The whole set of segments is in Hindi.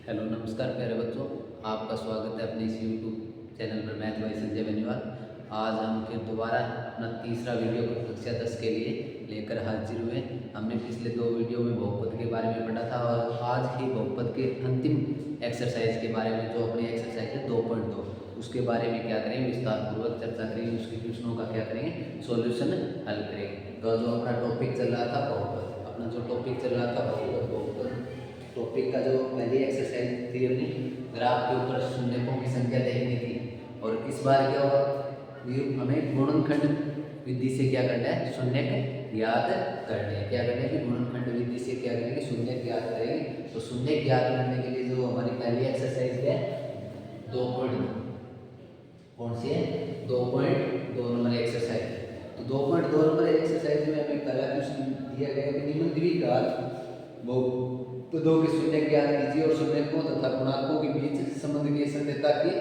हेलो नमस्कार प्यारे बच्चों, आपका स्वागत है अपने इस यूट्यूब चैनल पर मैथ बाय संजय बेनीवाल। आज हम फिर दोबारा अपना तीसरा वीडियो कक्षा 10 के लिए लेकर हाजिर हुए। हमने पिछले दो वीडियो में बहुपद के बारे में पढ़ा था और आज ही बहुपद के अंतिम एक्सरसाइज के बारे में, जो अपनी एक्सरसाइज है 2.2, उसके बारे में क्या करेंगे, विस्तार पूर्वक चर्चा करेंगे। उसके क्वेश्चनों का क्या करेंगे, सॉल्यूशन हल करेंगे। तो जो अपना टॉपिक चल रहा था बहुपद, अपना जो टॉपिक चल रहा था बहुपद टॉपिक का जो पहली एक्सरसाइज थी अपनी, ग्राफ के ऊपर शून्यकों की संख्या देखनी थी। और इस बार क्या होगा, हमें गुणनखंड विधि से क्या करना है, शून्यक ज्ञात करने हैं। क्या करना है कि गुणनखंड विधि से क्या करेंगे, शून्यक ज्ञात करेंगे। तो शून्यक ज्ञात करने के लिए जो हमारी पहली एक्सरसाइज है 2.2, कौन सी है, 2.2 नंबर एक्सरसाइज। तो 2.2 नंबर एक्सरसाइज में हमें पहला क्वेश्चन दिया गया कि निम्न द्विघात तो दो के शून्य ज्ञात कीजिए और शून्यकों तथा गुणांकों के बीच संबंध की सत्यता की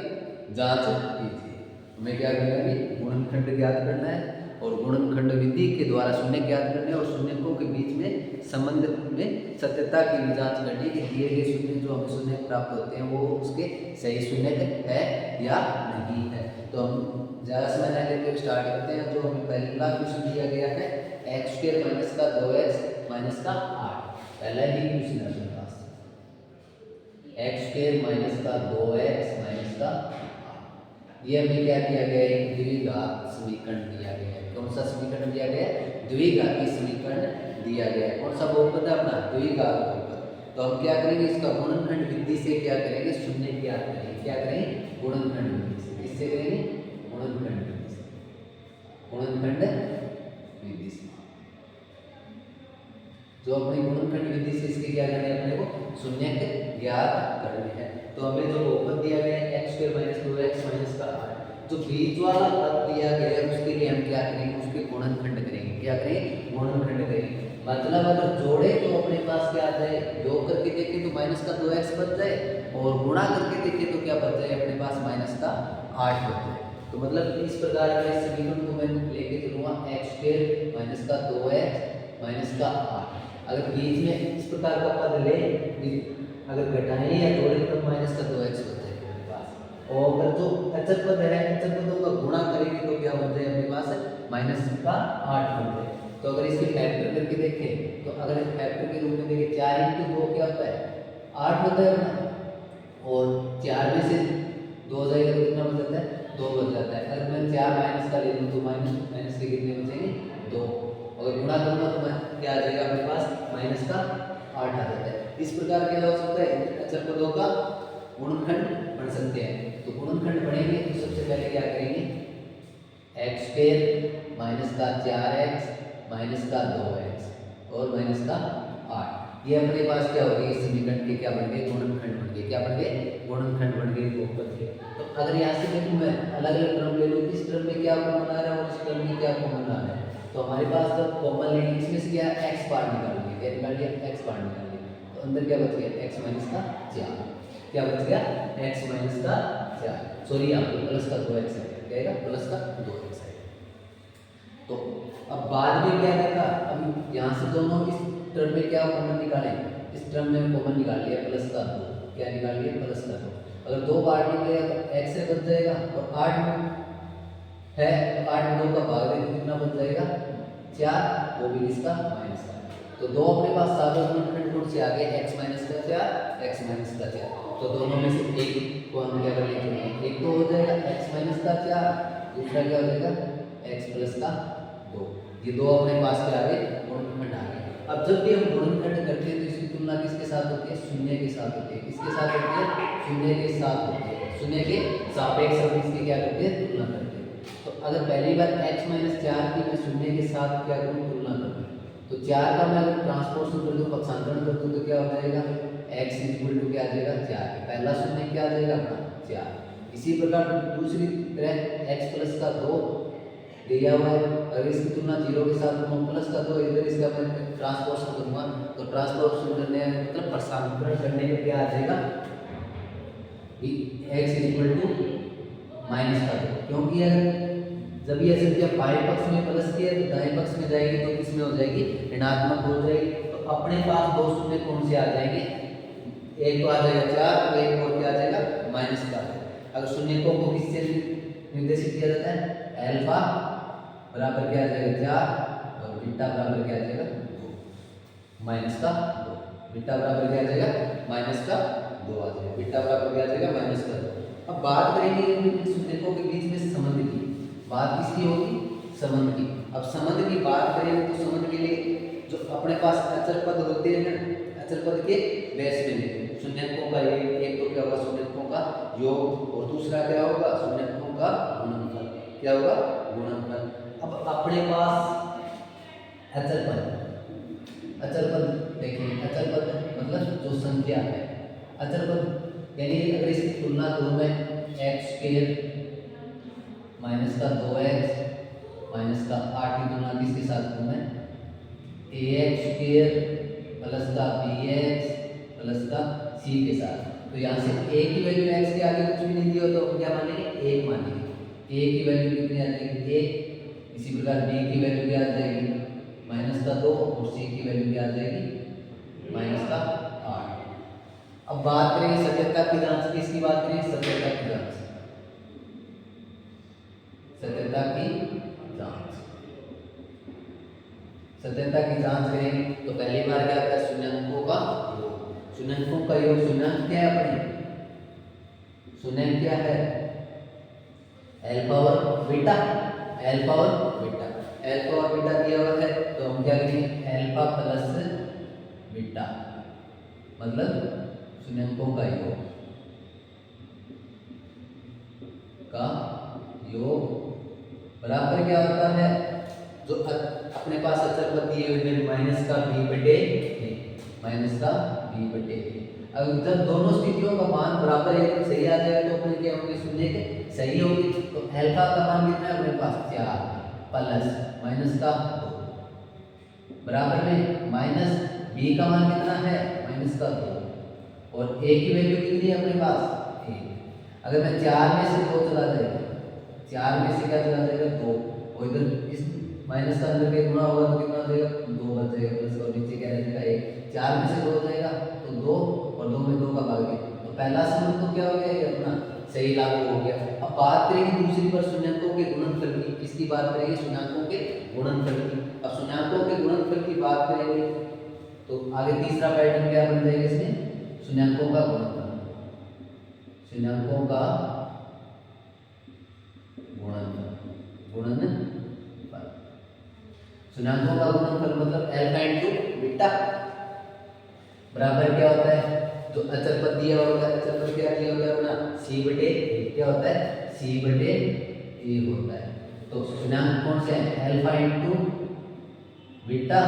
जांच कीजिए। हमें क्या करना है, गुणनखंड ज्ञात करना है और गुणनखंड विधि के द्वारा शून्य ज्ञात करने और शून्यकों के बीच में संबंध में सत्यता की जांच करनी कि दिए गए शून्य जो हमें शून्य प्राप्त होते हैं वो उसके सही शून्य है या नहीं है। तो हम ज़्यादा समय न लेते हुए स्टार्ट करते हैं। जो हमें पहला क्वेश्चन दिया गया है x² माइनस का 2x माइनस का 8, पहला ही क्वेश्चन है अपने पास, x² माइनस का 2x माइनस का 8। ये हमें क्या दिया गया है, द्विघात समीकरण दिया गया है। कौन सा समीकरण दिया गया है, द्विघाती समीकरण दिया गया है। कौन सा बहुपद है अपना, द्विघात बहुपद। तो हम क्या करेंगे, इसका गुणनखंड विधि से क्या करेंगे, शून्य ज्ञात करेंगे। क्या करेंगे, गुणनखंड विधि से। किससे करेंगे, गुणनखंड विधि से, गुणनखंड विधि से। जो अपनी गुणनखंड विधि से इसके क्या करने हैं, अपने को शून्य ज्ञात करने हैं। तो हमें जो बहुपद दिया गया है x² माइनस 2x माइनस का 8, जो बीच वाला पद दिया गया है उसके लिए हम क्या करेंगे, उसके गुणनखंड करेंगे। क्या करेंगे, गुणनखंड करेंगे। मतलब अगर जोड़े तो अपने पास क्या आ जाए, योग करके देखें तो माइनस का 2x बच जाए और गुणा करके देखें तो क्या बच जाए अपने पास, माइनस का 8 बच जाए। तो मतलब इस प्रकार के समीकरण को मैं लेके चलूँगा x² माइनस का 2x माइनस का 8। अगर बीच में इस प्रकार का पद ले, अगर घटाएं या जोड़ें तब माइनस का 2x बच जाएगा अपने पास। और अगर जो अचर पद है, अचर पदों का गुणा करेंगे तो क्या बन जाए अपने पास, माइनस का 8 बन जाए। तो अगर इसके फैक्टर करके देखें तो अगर फैक्टर के रूप में देखें 4 × 2 क्या होता है, 8 होता है ना। और 4 में से 2 जाएगा तो कितना बच जाता है, 2 बच जाता है। अगर मैं 4 माइनस का ले लूँ तो माइनस के कितने बचेंगे, 2। अगर गुणा करूँगा तो क्या आ जाएगा अपने पास, माइनस का 8 आ जाता है। इस प्रकार क्या हो सकता है, अचर पदों का गुणनखंड बन सकते हैं। तो गुणनखंड बनेंगे तो सबसे पहले क्या करेंगे, x² माइनस का 4x माइनस का 2x और माइनस का 8। ये अपने पास क्या हो गए, इस समीकरण के क्या बन गए, गुणनखंड बन गए। क्या बन गए, गुणनखंड बन गए बहुपद के। तो अगर यहाँ से देखूँ मैं अलग अलग टर्म ले लूँ, इस टर्म में क्या कॉमन आ रहा है और इस टर्म में क्या कॉमन आ रहा है, तो हमारे पास जब कॉमन लेंगे इसमें से क्या x बार निकाल लिया, क्या निकाल लिया, x बार निकाल लिया। तो अंदर क्या बच गया, x माइनस का 4। क्या बच गया, x माइनस का 4, सॉरी यहाँ पे प्लस का 2x है, क्या आएगा, प्लस का 2x है। तो अब बाद में क्या देखा, अब यहाँ से दोनों इस टर्म में क्या कॉमन निकाले, इस टर्म में कॉमन निकाल लिया प्लस का 2। क्या निकाल लिया, प्लस का 2। अगर 2 बार निकलेगा तो x से बच जाएगा और 8 में है तो 8 में 2 का भाग देंगे कितना बच जाएगा, 4, वो भी इसका माइनस का। तो दो अपने पास साधारण गुणनखंड कौन से आ गए, x माइनस का 4, x माइनस का 4। तो दोनों में से एक को हम क्या कर लेंगे, एक तो हो जाएगा x माइनस का 4, दूसरा क्या हो जाएगा x प्लस का 2। ये दो अपने पास क्या आ गए, गुणनखंड आ गए। अब जब भी हम गुणनखंड करते हैं तो इसकी तुलना किसके साथ होती है, शून्य के साथ होती है। किसके साथ होती है, शून्य के साथ होती है। शून्य के सापेक्ष हम इसकी क्या करते हैं, तुलना करते हैं। तो अगर पहली बार x माइनस 4 की मैं शून्य के साथ क्या करूँ, तुलना करूँ, तो 4 का मैं अगर ट्रांसपोर्शन कर दूँ, पक्षांतरण कर दूँ तो क्या हो जाएगा, x इक्वल टू क्या आ जाएगा, 4। पहला शून्य क्या आ जाएगा अपना, 4। इसी प्रकार दूसरी तरह x प्लस का 2 दिया हुआ है, अगर इसकी तुलना 0 के साथ करूँ, प्लस का 2 इधर इसका मैं ट्रांसपोर्शन करूँगा तो ट्रांसपोर्शन करने मतलब पक्षांतरण करने में क्या आ जाएगा, x इक्वल टू माइनस का 2। क्योंकि अगर जब ये संख्या बाएं पक्ष में प्लस की है तो दाएं पक्ष में जाएगी तो किसमें हो जाएगी, ऋणात्मक हो जाएगी। तो अपने पास दो शून्य कौन से आ जाएंगे, एक तो आ जाएगा 4, एक और क्या आ जाएगा माइनस का। अगर शून्यकों को किससे निर्देशित किया जाता है, अल्फा बराबर क्या आ जाएगा 4 और बीटा बराबर क्या आ जाएगा 2, माइनस का 2। बीटा बराबर क्या आ जाएगा माइनस का 2 आ जाएगा, बीटा बराबर क्या आ जाएगा माइनस का 2। अब बात करेंगे इन शून्यकों के बीच में संबंध की। बात किसकी होगी, संबंध की। अब संबंध की बात करें तो संबंध के लिए जो अपने पास अचल पद होते हैं, अचल पद के बेस में लेते हैं। शून्यकों का एक तो क्या होगा शून्यकों का योग और दूसरा क्या होगा शून्यकों का गुणनफल। क्या होगा गुणनफल। अब अपने पास अचल पद देखिए, अचल पद मतलब जो संख्या है। अचल पद यानी अगर इसकी तुलना करूं मैं एक्स स्क्वायर माइनस का 2x माइनस का 8 की तुलना किसके साथ करूं मैं, ax स्क्वायर प्लस का bx प्लस का c के साथ। तो यहाँ से a की वैल्यू x के आगे कुछ भी नहीं दिया तो क्या मानेंगे 1 मानेंगे। a की वैल्यू कितनी आ जाएगी 1। इसी प्रकार b की वैल्यू क्या आ जाएगी माइनस का 2 और c की वैल्यू क्या आ जाएगी माइनस का 8। अब बात करेंगे सत्यता की जांच की। इसकी बात करेंगे सत्यता की जांच। सत्यता की जांच, सत्यता की जांच करेंगे तो पहली बार क्या आता है शून्यकों का योग। शून्यकों का योग शून्यक क्या है अपने, शून्यक क्या है अल्फा और बीटा। अल्फा और बीटा, अल्फा और बीटा दिया हुआ है तो हम क्या करेंगे अल्फा प्लस बीटा मतलब शून्यकों का योग बराबर क्या होता है, जो अपने पास अचल पद दिए हुए हैं माइनस का b बटे a, माइनस का b बटे a। अब जब दोनों स्थितियों का मान बराबर है तो सही आ जाएगा तो अपने क्या होंगे शून्य के सही होगी। तो अल्फा का मान कितना है अपने पास 4 प्लस माइनस का 2 बराबर में माइनस b का मान कितना है माइनस का 2 और a की वैल्यू कितनी है अपने पास 1। अगर मैं 4 में से 2 चला जाएगा, 4 में से क्या चला जाएगा 2 और इधर इस माइनस का अंदर के गुणा होगा तो कितना हो जाएगा 2 बच जाएगा प्लस और नीचे क्या रहेगा 1। 4 में से 2 हो जाएगा तो 2 और 2 में 2 का भाग है तो पहला संबंध तो क्या हो गया ये अपना सही लागू हो गया। अब बात करेंगे दूसरी पर शून्यकों के गुणनफल की। किसकी बात करेंगे शून्यकों के गुणनफल की। अब शून्यकों के गुणनफल की बात करेंगे तो आगे तीसरा पैटर्न क्या बन जाएगा इसमें शून्यकों का गुणनफल। शून्यकों का गुणनफल, शून्यकों का गुणनफल मतलब अल्फा इनटू बीटा बराबर क्या होता है, जो अचल पद दिया होगा अचल पद क्या दिया होता है अपना c बटे a। क्या होता है c बटे a होता है। तो शून्यक कौन से हैं alpha into beta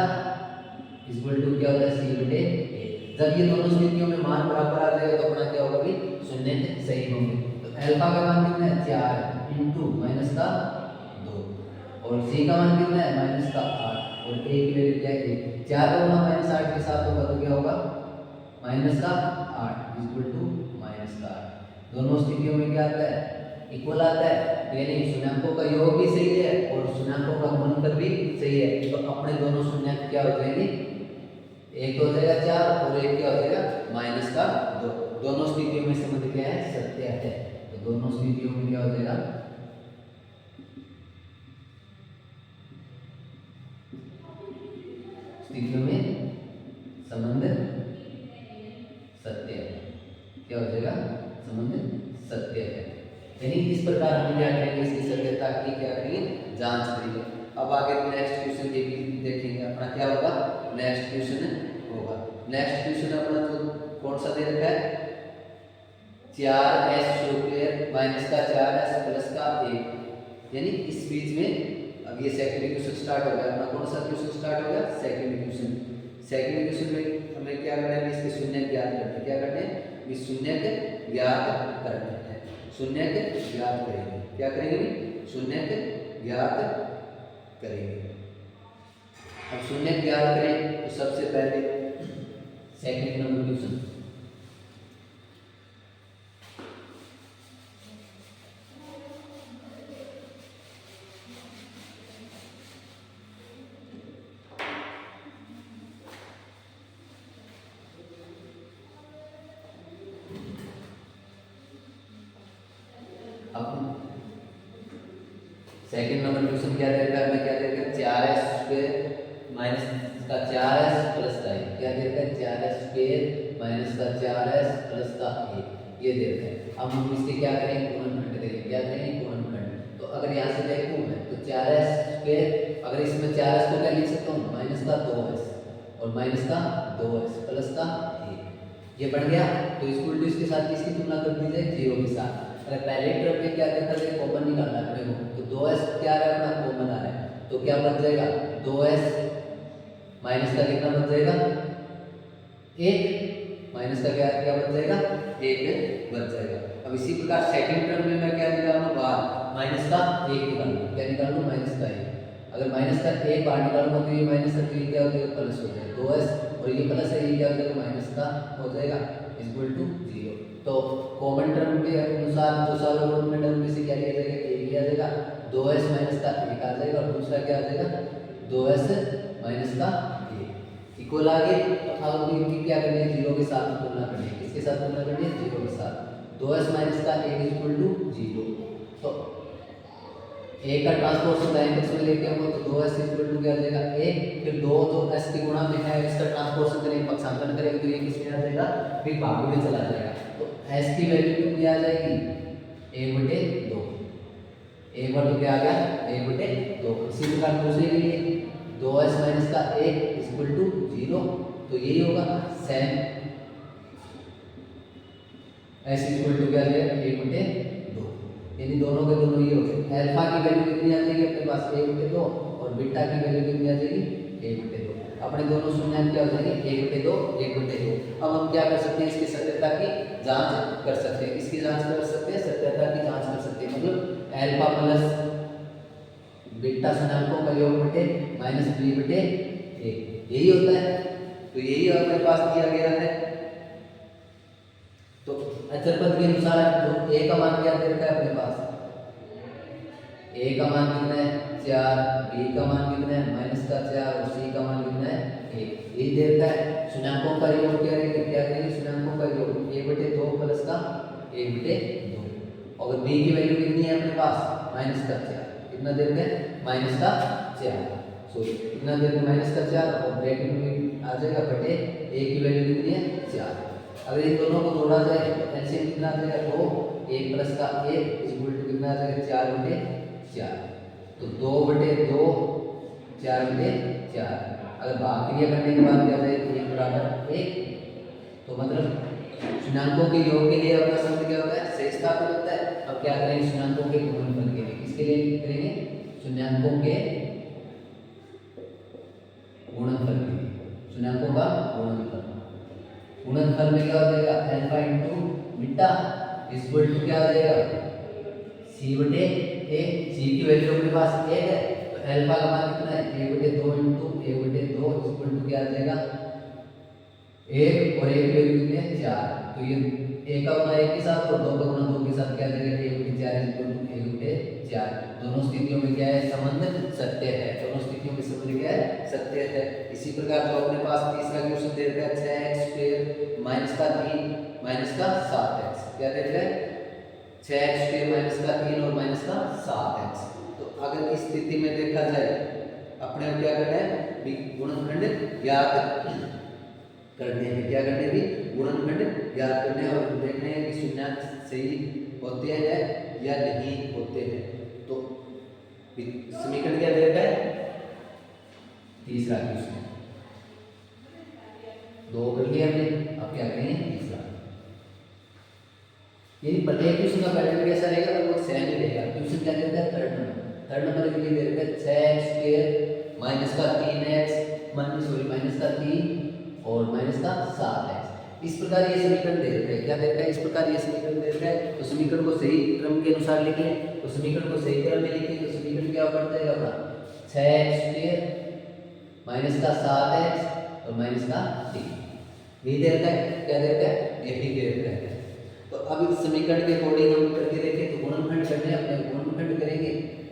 equal to क्या होता है c बटे a। जब ये दोनों स्थितियों में मान बराबर आ जाएगा तो अपना क्या होगा भी शून्य सही होंगे। तो अल्फा का मान कितना है 4 इनटू माइनस का 2 और c का मान कितना है माइनस का 8 और a की वैल्यू क्या है 1। 4 का गुणा माइनस 8 के साथ होगा तो क्या होगा माइनस का 8 इक्वल टू माइनस का 8। दोनों स्थितियों में क्या आता है इक्वल आता है, यानी शून्यकों का योग भी सही है और शून्यकों का गुणनफल भी सही है। तो अपने दोनों शून्यक क्या हो जाएंगे, एक हो जाएगा 4 और एक क्या हो जाएगा माइनस का 2। दोनों स्थितियों में संबंध क्या है सत्य है। तो दोनों स्थितियों में क्या हो जाएगा स्थितियों में संबंध सत्य है। क्या हो जाएगा संबंध सत्य है। यानी इस प्रकार हम क्या करेंगे इसकी सत्यता की क्या करेंगे जांच करेंगे। अब आगे नेक्स्ट क्वेश्चन देखेंगे अपना क्या होगा नेक्स्ट क्वेश्चन होगा। नेक्स्ट क्वेश्चन अपना जो कौन सा दे रखा है 4s स्क्वायर माइनस का 4s प्लस का 1। यानी इस बीच में अब ये सेकंड क्वेश्चन स्टार्ट हो गया अपना। कौन सा क्वेश्चन स्टार्ट हो गया सेकंड क्वेश्चन। सेकंड क्वेश्चन में हमें क्या करना है इसके शून्य ज्ञात करना है। क्या करना है इस शून्य ज्ञात करना है। शून्य ज्ञात करेंगे। क्या करेंगे शून्य ज्ञात करेंगे। अब शून्य ज्ञात करें तो सबसे पहले सेकंड नंबर क्वेश्चन अब सेकंड नंबर क्वेश्चन क्या दे रखा है, हमें क्या दे रखा है 4s स्क्वायर माइनस का 4s प्लस का 1, क्या दे रखा है 4s स्क्वायर माइनस का 4s प्लस का 1, ये दे रखा है। अब हम इसके क्या करेंगे, गुणनखंड करेंगे, क्या करेंगे गुणनखंड। तो अगर यहाँ से देखूँ मैं तो 4s स्क्वायर, अगर इसमें 4s को क्या लिख सकता हूँ माइनस का 2s और माइनस का 2s प्लस का 1, ये बन गया। तो इसको इसके साथ इसकी तुलना कर दी जाए 0 के साथ। अगर पहले टर्म में क्या देखा जाए कॉमन निकालना है अपने को, तो 2s क्या है अपना कॉमन आ रहा है, तो क्या बच जाएगा 2s माइनस का कितना बच जाएगा 1, माइनस का क्या क्या बच जाएगा 1 बच जाएगा। अब इसी प्रकार सेकंड टर्म में मैं क्या निकालूंगा बाहर माइनस का 1 निकालूंगा, क्या निकालूंगा माइनस का 1। अगर माइनस का 1 बाहर निकालूंगा तो ये माइनस का तो ये क्या हो जाएगा प्लस हो जाएगा 2s, और ये प्लस है ये क्या हो जाएगा माइनस का हो जाएगा इक्वल टू 0। तो कॉमन टर्म के अनुसार जो सारे गुणनखंड टर्म में से क्या लिया जाएगा 1 लिया जाएगा, 2s माइनस का 1 आ जाएगा और दूसरा क्या आ जाएगा 2s माइनस का 1 इक्वल आ गए। अब इनकी क्या करनी है 0 के साथ तुलना करनी है, किसके साथ तुलना करनी है 0 के साथ। 2s माइनस का 1 इक्वल टू 0, तो 1 का ट्रांसपोर्ट दाएं पक्ष में लेके आऊंगा तो 2s इक्वल टू क्या आ जाएगा 1, फिर 2 जो s के गुणा में है इसका ट्रांसपोर्ट करेंगे पक्षांतरण करेंगे तो ये किसमें आ जाएगा फिर भाग में चला जाएगा। तो s की वैल्यू कितनी आ जाएगी 1/2, 1 बार तो क्या आ गया 1/2। इसी प्रकार दूसरे के लिए 2s माइनस का 1 इक्वल टू 0, तो यही होगा सेम s इक्वल टू क्या आ जाएगा 1/2, यानी दोनों के दोनों ये हो गए। अल्फा की वैल्यू कितनी आ जाएगी अपने पास 1/2 और बीटा की वैल्यू कितनी आ जाएगी 1/2। अपने दोनों शून्यांक क्या हो जाएंगे 1/2 1/2। अब हम क्या कर सकते हैं इसकी सत्यता की जांच कर सकते हैं, इसकी जांच कर सकते हैं, सत्यता की जांच कर सकते हैं, मतलब अल्फा प्लस बीटा शून्याङ्कों का योग बटे माइनस b/1 यही होता है। तो यही अपने पास दिया गया है। तो अचर पद के अनुसार जो a का मान क्या दे रखा है अपने पास, a का मान कितना है 4, b का मान कितना है माइनस का 4 और c का मान कितना है 1, यही दे रखा है। शून्याङ्कों का योग क्या रहेगा, क्या करेंगे शून्याङ्कों का योग 1/2 प्लस का 1/2। अगर b की वैल्यू कितनी है अपने पास माइनस का 4, कितना दे रखा है माइनस का 4, सॉरी कितना दे रखा है माइनस का 4 और ब्रैकेट में आ जाएगा बटे a की वैल्यू कितनी है 4। अगर इन दोनों को जोड़ा जाए तो एलसीएम कितना आ जाएगा 2, 1 प्लस का 1 इक्वल टू कितना आ जाएगा 4/4। तो 2/2 4/4। अगर भाग क्रिया करने के बाद क्या आ जाएगा 1 बराबर 1, तो मतलब शून्याङ्कों के योग के लिए अपना शब्द क्या होता है सही स्थापित होता है। अब क्या करेंगे शून्याङ्कों के गुणनफल के लिए, किसके लिए करेंगे शून्याङ्कों के गुणनफल के लिए, शून्याङ्कों का गुणनफल। गुणनफल में क्या हो जाएगा alpha into beta equal to क्या हो जाएगा c/a। c की वैल्यू अपने पास 1 है तो अल्फा का मान कितना है 1/2 इंटू 1/2 इक्वल टू क्या आ जाएगा 1 और 1 की वैल्यू कितनी है 4। तो ये 1 का गुना 1 के साथ और 2 का गुना 2 के साथ क्या आ जाएगा 1/4 इक्वल टू 1/4। दोनों स्थितियों में क्या है संबंध सत्य है, दोनों स्थितियों में संबंध क्या है सत्य है। इसी प्रकार जो अपने पास तीसरा क्वेश्चन दे रखा है 6x² माइनस का 3 माइनस का 7x, क्या दे रखा है 6x² माइनस का 3 और माइनस का 7x। तो अगर इस स्थिति में देखा जाए अपने क्या करना है गुणनखंड ज्ञात करने हैं, क्या करने भी गुणनखंड ज्ञात करने हैं और देखने हैं कि शून्याङ्क सही होते हैं या नहीं होते हैं। तो समीकरण क्या दे रखा है तीसरा क्वेश्चन 2 कर लिया हमने, अब क्या करेंगे तीसरा। यदि प्रत्येक क्वेश्चन का पैटर्न कैसा रहेगा तो वो सेम ही रहेगा। क्वेश्चन क्या देता है थर्ड नंबर के लिए दे रखा है 6x² माइनस का 3x माइनस का 3 और माइनस का 7x। इस प्रकार ये समीकरण दे रखा है, क्या दे रखा है इस प्रकार ये समीकरण दे रखा है। तो समीकरण को सही क्रम के अनुसार लिखें, तो समीकरण को सही क्रम में लिखें तो समीकरण क्या पड़ जाएगा अपना 6x² माइनस का 7x और माइनस का 3, यही दे रखा है, क्या दे रखा है यही दे रखा है। तो अब इस समीकरण के अकॉर्डिंग हम करके देखें तो गुणनखंड करने अपने गुणनखंड करेंगे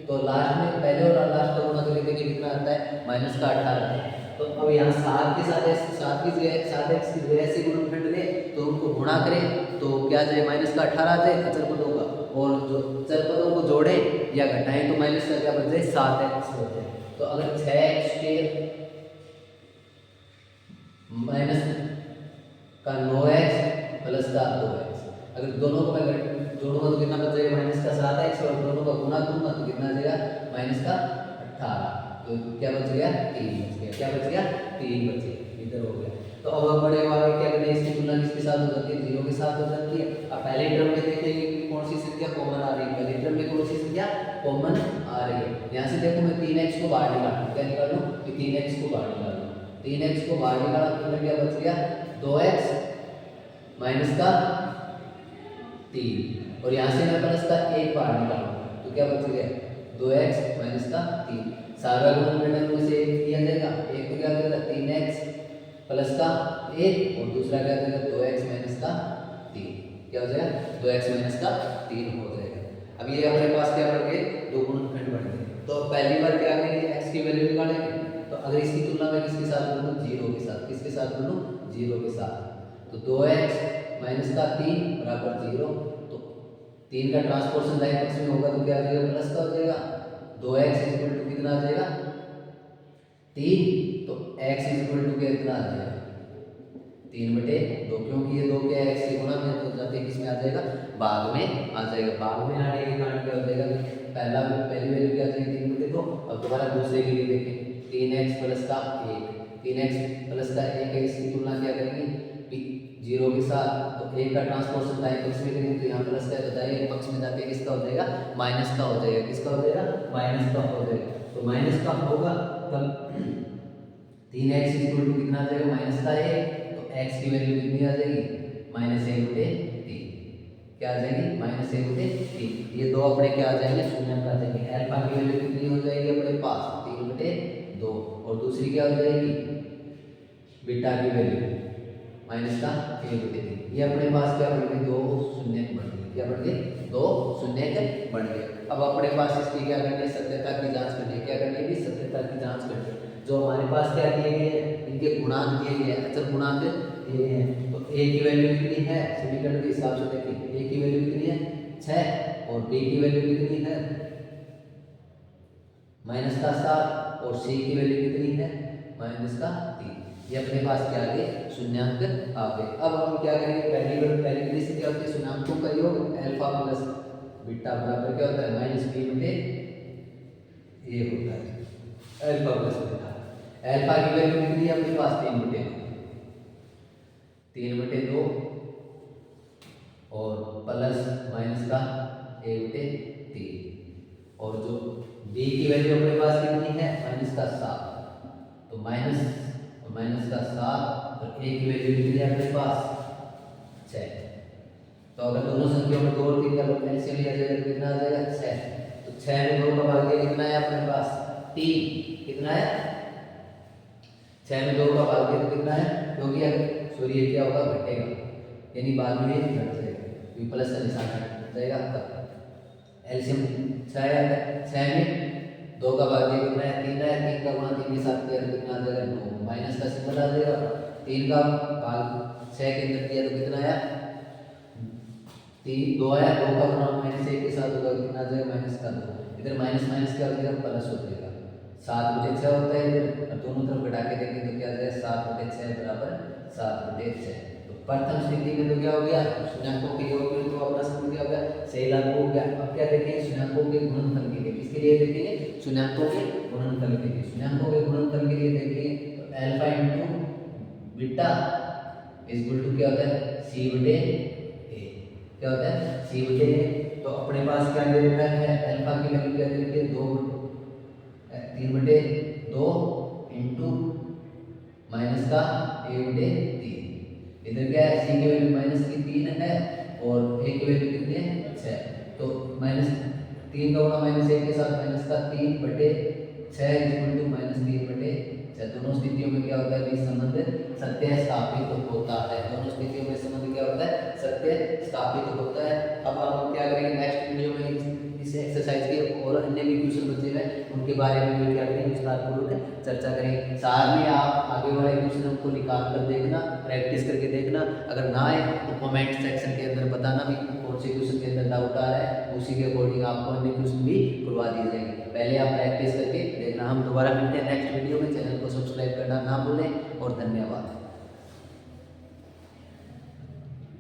तो लास्ट में पहले और लास्ट का गुणा करेंगे कितना आता है माइनस का 18। तो अब यहाँ 7 के साथ 7 की जगह 7x की वजह से गुणनखंड ले तो उनको गुणा करें तो क्या जाए माइनस का 18 आ जाए अचर पदों का, और जो चर पदों को जोड़े या घटाएं तो माइनस का क्या बन जाए 7x हो जाए। तो अगर 6x² माइनस का 9x प्लस का 2x, अगर दोनों को मैं जोड़ूंगा तो कितना बच जाएगा माइनस का 7x, और दोनों का गुना करूंगा तो कितना आ जाएगा माइनस का 18। तो क्या बच गया 3 बच गया, क्या बच गया 3 बच गया, इधर हो गया। तो अब बड़े वाले क्या करें, इसकी तुलना किसके साथ हो जाती है 0 के साथ हो जाती है। अब पहले टर्म में देखेंगे कि कौन सी संख्या कॉमन आ रही है, पहले टर्म में कौन सी संख्या कॉमन आ रही है। यहाँ से देखो मैं 3x को बाहर निकालूं, क्या निकालूं कि 3x को बाहर निकालूं, 3x को बाहर निकाला तो क्या बच गया 2x माइनस का 3, और यहाँ से मैं प्लस का 1 बाहर निकालूं तो क्या बच गया 2x माइनस का 3। सारा गुणनखंड में से 1 दिया जाएगा, एक तो क्या हो जाएगा 3x प्लस का 1 और दूसरा क्या हो जाएगा 2x माइनस का 3, क्या हो जाएगा 2x माइनस का 3 हो जाएगा। अब ये अपने पास क्या बन गए, दो गुणनखंड बन गए। तो पहली बार क्या करेंगे x की वैल्यू निकालेंगे, तो अगर इसकी तुलना में किसके साथ करूं 0 के साथ, किसके साथ करूं 0 के साथ, तो 2x माइनस का 3 बराबर 0, तो 3 का ट्रांसपोर्शन दाहिने पक्ष में होगा तो क्या आ जाएगा प्लस का हो जाएगा, 2x इक्वल टू कितना आ जाएगा 3, तो x इक्वल टू कितना आ जाएगा 3/2, क्योंकि ये 2 के x से गुणा में तो जाते किसमें आ जाएगा भाग में आ जाएगा। भाग में आने के कारण क्या हो जाएगा, पहली वैल्यू क्या आ जाएगी 3/2। अब दोबारा दूसरे के लिए देखें 3x प्लस का 1, 3x प्लस का 1 है, इसकी तुलना क्या करेंगे 0 के साथ, तो 1 का ट्रांसपोर्शन दाएं पक्ष में करेंगे तो यहाँ प्लस का है तो दाएं पक्ष में जाके किसका हो जाएगा माइनस का हो जाएगा, किसका हो जाएगा माइनस का हो जाएगा। तो माइनस का होगा तब 3x इक्वल टू कितना आ जाएगा माइनस का 1, तो x की वैल्यू कितनी आ जाएगी -1/3, क्या आ जाएगी -1/3। ये दो अपने क्या आ जाएंगे शून्य आ जाएंगे। अल्फा की वैल्यू कितनी हो जाएगी अपने पास 3/2, और दूसरी क्या हो जाएगी बीटा की वैल्यू माइनस का 1/3। ये अपने पास क्या बन गए दो शून्य बन गए, क्या बन गए दो शून्य बन गए। अब अपने पास इसकी क्या करनी है सत्यता की जांच करनी है, क्या करनी है सत्यता की जांच करनी है। जो हमारे पास क्या दिए गए हैं इनके गुणांक दिए गए हैं, अचर गुणांक दिए हैं। तो a की वैल्यू कितनी है समीकरण के हिसाब से देखिए a की वैल्यू कितनी है 6, और b की वैल्यू कितनी है -7, और c की वैल्यू कितनी है -3। ये अपने पास क्या आ गए शून्याङ्क आ गए। अब हम क्या करेंगे पहली विधि से क्या होती है शून्याङ्कों का योग अल्फा प्लस बीटा बराबर क्या होता है -b/a होता है अल्फा प्लस बीटा। अल्फा की वैल्यू कितनी है अपने पास 3/2 और प्लस माइनस का 1/3, और जो b की वैल्यू अपने पास कितनी है -7, तो माइनस का 7, और a की वैल्यू कितनी है अपने पास 6। तो अगर दोनों संख्याओं में 2 और 3 का एलसीएम लिया जाए तो कितना आ जाएगा 6। तो 6 में 2 का भाग्य कितना है अपने पास 3, कितना है 6 में 2 का भाग्य तो कितना है, क्योंकि सॉरी ये क्या होगा घटेगा, यानी बाद में घट जाएगा क्योंकि प्लस का निशान हट जाएगा। तब एलसीएम 6 है, 6 में 2 का भाग्य कितना है 3 है, 3 का गुणा 3 के साथ किया तो कितना आ जाएगा 9, माइनस का सिंबल आ जाएगा। 3 का भाग 6 के अंदर किया तो कितना आया 2 आया, 2 का गुणा -1 के साथ होगा कितना आ जाएगा -2, इधर माइनस माइनस क्या हो जाएगा प्लस हो जाएगा 7/6 होता है इधर, और दोनों तरफ घटा के देखें तो क्या आ जाएगा 7/6 बराबर 7/6। तो प्रथम स्थिति में तो क्या हो गया शून्याङ्कों के योग में तो अपना समझ क्या हो गया सही लागू हो गया। अब क्या देखेंगे शून्याङ्कों के गुणनफल के लिए, किसके लिए देखेंगे शून्याङ्कों के गुणनफल के लिए। शून्याङ्कों के गुणनफल के लिए देखेंगे तो alpha into beta equal to क्या होता है c/a, क्या होता है c/a। तो अपने पास क्या दे रखा है अल्फा की वैल्यू क्या दे रखी है 3/2 इंटू माइनस का 1/3। इधर क्या है c की वैल्यू -3 है और a की वैल्यू कितनी है 6, तो -3 का गुणा -1 के साथ -3/6 इक्वल टू -3/6। दोनों स्थितियों में क्या होता है संबंध सत्य स्थापित होता है, दोनों स्थितियों में संबंध क्या होता है सत्य स्थापित होता है। अब हम क्या करेंगे नेक्स्ट वीडियो में इस एक्सरसाइज के और अन्य भी क्वेश्चन बचे हुए उनके बारे में भी क्या करेंगे, विस्तारपूर्वक चर्चा करेंगे। साथ में आप आगे वाले क्वेश्चन हमको निकाल कर देखना, प्रैक्टिस करके देखना। अगर ना आए तो कमेंट सेक्शन के अंदर बताना भी कौन से क्वेश्चन के अंदर डाउट आ रहा है, उसी के अकॉर्डिंग आपको अन्य क्वेश्चन भी करवा दिए जाएंगे। पहले आप प्रैक्टिस करके देखना। हम दोबारा मिलते हैं नेक्स्ट वीडियो में। चैनल को सब्सक्राइब करना ना भूलें और धन्यवाद।